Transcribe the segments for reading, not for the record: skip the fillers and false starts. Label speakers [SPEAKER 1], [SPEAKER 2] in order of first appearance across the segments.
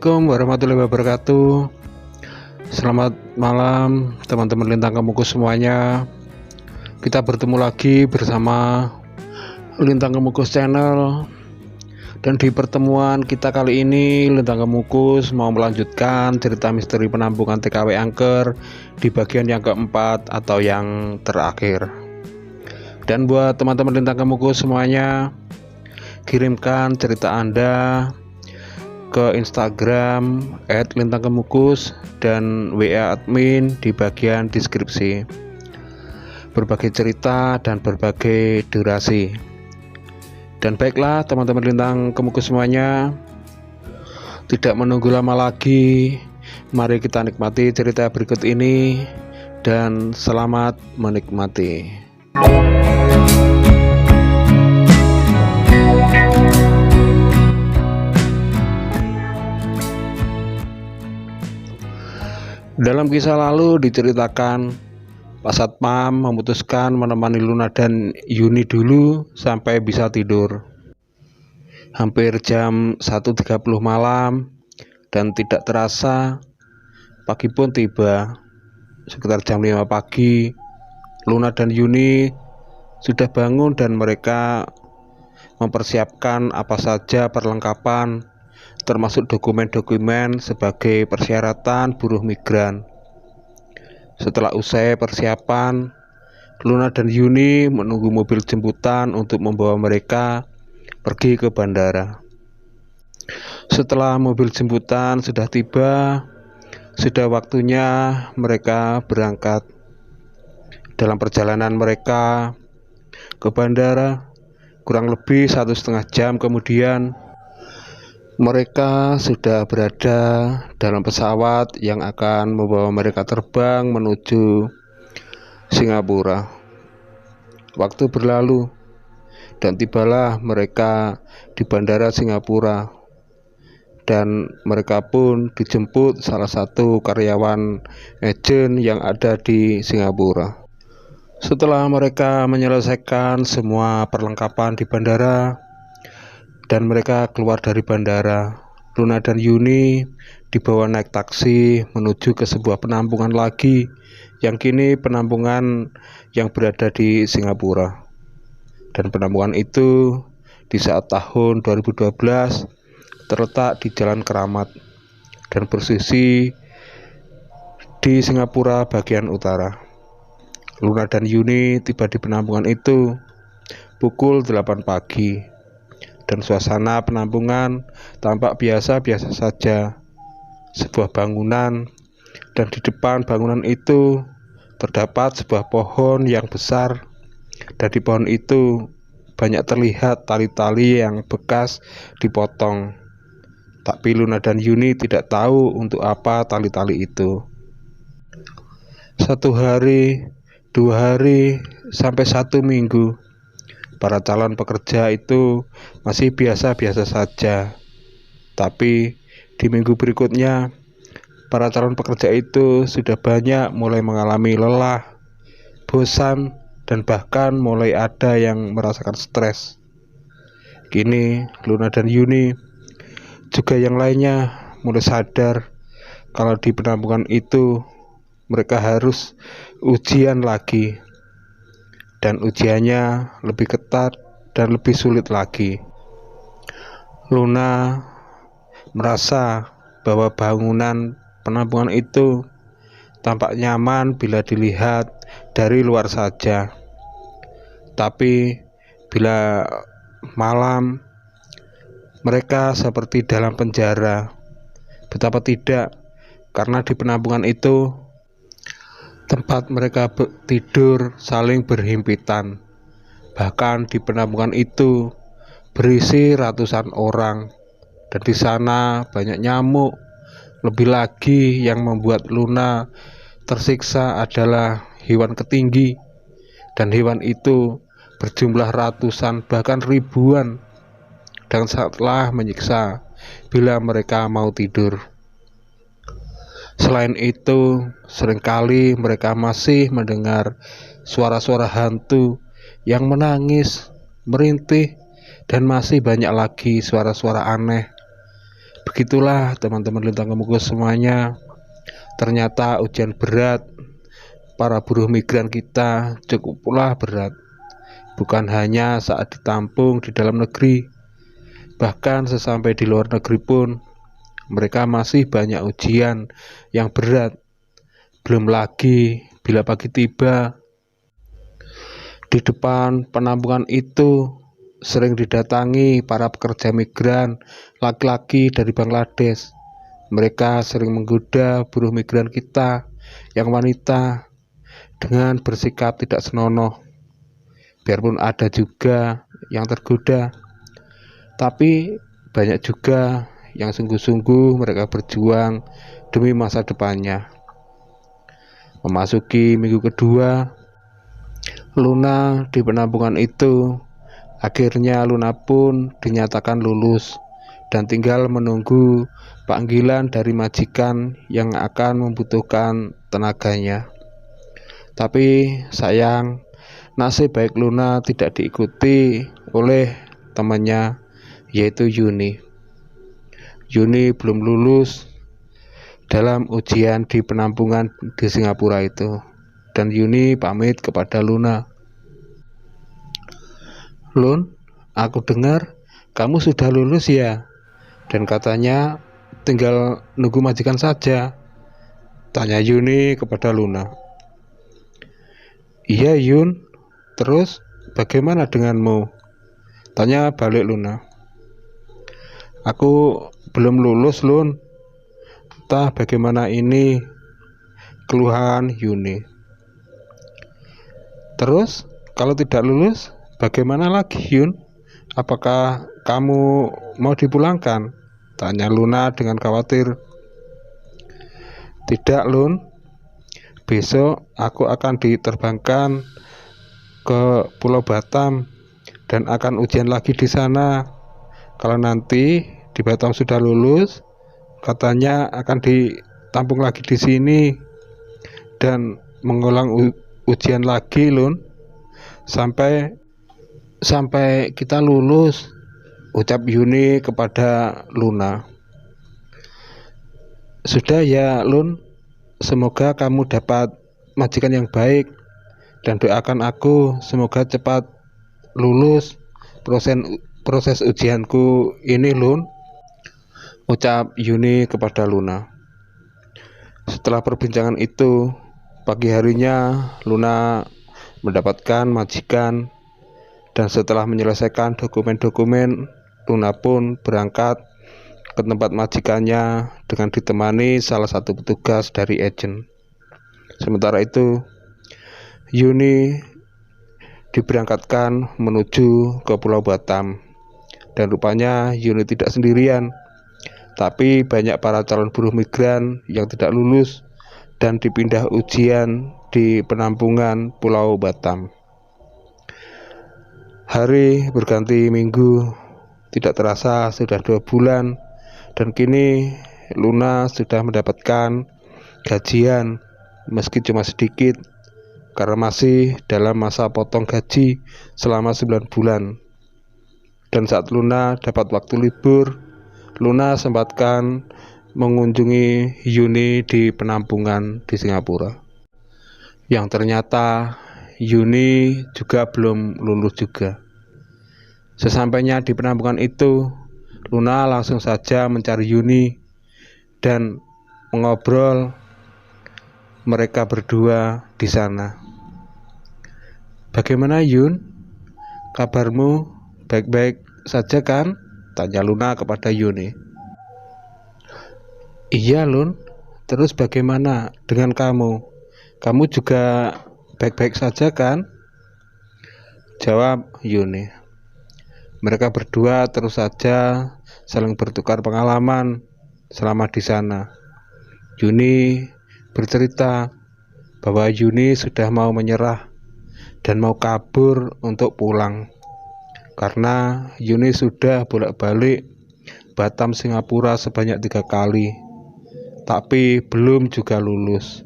[SPEAKER 1] Assalamualaikum warahmatullahi wabarakatuh. Selamat malam teman-teman Lintang Kemukus semuanya. Kita bertemu lagi bersama Lintang Kemukus Channel. Dan di pertemuan kita kali ini, Lintang Kemukus mau melanjutkan cerita misteri penampungan TKW Angker di bagian yang keempat atau yang terakhir. Dan buat teman-teman Lintang Kemukus semuanya, kirimkan cerita Anda ke Instagram @lintangkemukus dan WA admin di bagian deskripsi. Berbagai cerita dan berbagai durasi. Dan baiklah teman-teman Lintang Kemukus semuanya, tidak menunggu lama lagi, mari kita nikmati cerita berikut ini dan selamat menikmati. Dalam kisah lalu diceritakan Pak Satpam memutuskan menemani Luna dan Yuni dulu sampai bisa tidur. Hampir jam 1.30 malam dan tidak terasa pagi pun tiba. Sekitar jam 5 pagi Luna dan Yuni sudah bangun dan mereka mempersiapkan apa saja perlengkapan, termasuk dokumen-dokumen sebagai persyaratan buruh migran. Setelah usai persiapan, Luna dan Yuni menunggu mobil jemputan untuk membawa mereka pergi ke bandara. Setelah mobil jemputan sudah tiba, sudah waktunya mereka berangkat. Dalam perjalanan mereka ke bandara, kurang lebih 1,5 jam kemudian, mereka sudah berada dalam pesawat yang akan membawa mereka terbang menuju Singapura. Waktu berlalu dan tibalah mereka di bandara Singapura, dan mereka pun dijemput salah satu karyawan agen yang ada di Singapura. Setelah mereka menyelesaikan semua perlengkapan di bandara dan mereka keluar dari bandara, Luna dan Yuni dibawa naik taksi menuju ke sebuah penampungan lagi, yang kini penampungan yang berada di Singapura. Dan penampungan itu di saat tahun 2012 terletak di Jalan Keramat dan posisi di Singapura bagian utara. Luna dan Yuni tiba di penampungan itu pukul 8 pagi. Dan suasana penampungan tampak biasa-biasa saja. Sebuah bangunan, dan di depan bangunan itu terdapat sebuah pohon yang besar, dan di pohon itu banyak terlihat tali-tali yang bekas dipotong. Tapi Luna dan Yuni tidak tahu untuk apa tali-tali itu. 1 hari, 2 hari, sampai 1 minggu, para calon pekerja itu masih biasa-biasa saja. Tapi di minggu berikutnya, para calon pekerja itu sudah banyak mulai mengalami lelah, bosan, dan bahkan mulai ada yang merasakan stres. Kini Luna dan Yuni, juga yang lainnya, mulai sadar kalau di penampungan itu mereka harus ujian lagi. Dan ujiannya lebih ketat dan lebih sulit lagi. Luna merasa bahwa bangunan penampungan itu tampak nyaman bila dilihat dari luar saja. Tapi bila malam, mereka seperti dalam penjara. Betapa tidak, karena di penampungan itu tempat mereka tidur saling berhimpitan. Bahkan di penampungan itu berisi ratusan orang, dan di sana banyak nyamuk. Lebih lagi yang membuat Luna tersiksa adalah hewan ketinggi, dan hewan itu berjumlah ratusan bahkan ribuan, dan sangatlah menyiksa bila mereka mau tidur. Selain itu, seringkali mereka masih mendengar suara-suara hantu yang menangis, merintih, dan masih banyak lagi suara-suara aneh. Begitulah teman-teman Lintang Kemukus semuanya. Ternyata ujian berat para buruh migran kita cukuplah berat. Bukan hanya saat ditampung di dalam negeri, bahkan sesampai di luar negeri pun mereka masih banyak ujian yang berat. Belum lagi bila pagi tiba, di depan penampungan itu sering didatangi para pekerja migran laki-laki dari Bangladesh. Mereka sering menggoda buruh migran kita yang wanita dengan bersikap tidak senonoh. Biarpun ada juga yang tergoda, tapi banyak juga yang sungguh-sungguh mereka berjuang demi masa depannya. Memasuki minggu kedua, Luna di penampungan itu, akhirnya Luna pun dinyatakan lulus dan tinggal menunggu panggilan dari majikan yang akan membutuhkan tenaganya. Tapi sayang, nasib baik Luna tidak diikuti oleh temannya, yaitu Yuni. Yuni belum lulus dalam ujian di penampungan di Singapura itu, dan Yuni pamit kepada Luna. "Lun, aku dengar kamu sudah lulus ya, dan katanya tinggal nunggu majikan saja," tanya Yuni kepada Luna. "Iya Yun, terus bagaimana denganmu?" tanya balik Luna. "Aku belum lulus Lun, entah bagaimana ini," keluhan Yuni. "Terus kalau tidak lulus bagaimana lagi Yun? Apakah kamu mau dipulangkan?" tanya Luna dengan khawatir. "Tidak Lun, besok aku akan diterbangkan ke Pulau Batam dan akan ujian lagi di sana. Kalau nanti di Batam sudah lulus, katanya akan ditampung lagi di sini dan mengulang ujian lagi Lun, sampai kita lulus," ucap Yuni kepada Luna. "Sudah ya Lun, semoga kamu dapat majikan yang baik dan doakan aku semoga cepat lulus proses ujianku ini Lun," ucap Yuni kepada Luna. Setelah perbincangan itu, pagi harinya Luna mendapatkan majikan, dan setelah menyelesaikan dokumen-dokumen, Luna pun berangkat ke tempat majikannya dengan ditemani salah satu petugas dari agen. Sementara itu, Yuni diberangkatkan menuju ke Pulau Batam, dan rupanya Yuni tidak sendirian, tapi banyak para calon buruh migran yang tidak lulus dan dipindah ujian di penampungan Pulau Batam. Hari berganti minggu, tidak terasa sudah 2 bulan, dan kini Luna sudah mendapatkan gajian meski cuma sedikit, karena masih dalam masa potong gaji selama 9 bulan. Dan saat Luna dapat waktu libur, Luna sempatkan mengunjungi Yuni di penampungan di Singapura, yang ternyata Yuni juga belum lulus juga. Sesampainya di penampungan itu, Luna langsung saja mencari Yuni dan mengobrol mereka berdua di sana. "Bagaimana Yun? Kabarmu baik-baik saja kan?" tanya Luna kepada Yuni. "Iya Lun, terus bagaimana dengan kamu? Kamu juga baik-baik saja kan?" jawab Yuni. Mereka berdua terus saja saling bertukar pengalaman selama di sana. Yuni bercerita bahwa Yuni sudah mau menyerah dan mau kabur untuk pulang, karena Yuni sudah bolak-balik Batam Singapura sebanyak 3 kali, tapi belum juga lulus.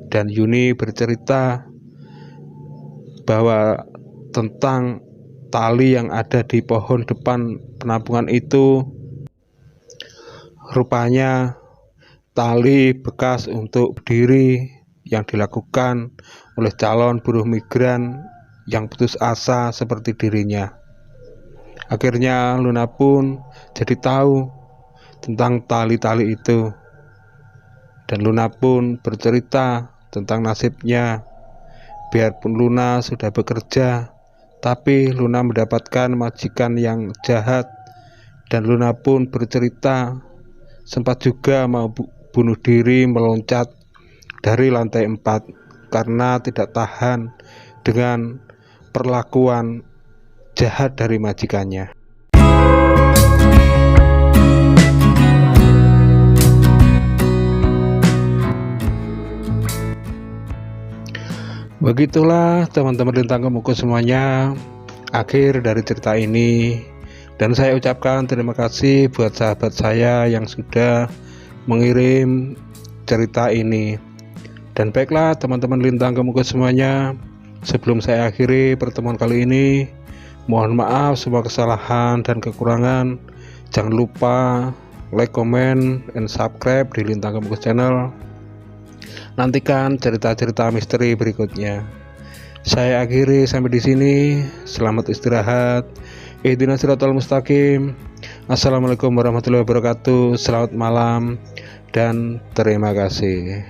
[SPEAKER 1] Dan Yuni bercerita bahwa tentang tali yang ada di pohon depan penampungan itu, Rupanya tali bekas untuk berdiri yang dilakukan oleh calon buruh migran yang putus asa seperti dirinya. Akhirnya Luna pun jadi tahu tentang tali-tali itu, dan Luna pun bercerita tentang nasibnya. Biarpun Luna sudah bekerja, tapi Luna mendapatkan majikan yang jahat, dan Luna pun bercerita sempat juga mau bunuh diri meloncat dari lantai 4 karena tidak tahan dengan perlakuan jahat dari majikannya. Begitulah teman-teman Lintang Kemuku semuanya, akhir dari cerita ini. Dan saya ucapkan terima kasih buat sahabat saya yang sudah mengirim cerita ini. Dan baiklah teman-teman Lintang Kemuku semuanya, sebelum saya akhiri pertemuan kali ini, mohon maaf semua kesalahan dan kekurangan. Jangan lupa like, comment, and subscribe di Lintang Kemuku channel. Nantikan cerita-cerita misteri berikutnya. Saya akhiri sampai di sini. Selamat istirahat. Ihdinas siratal mustaqim. Assalamualaikum warahmatullahi wabarakatuh. Selamat malam dan terima kasih.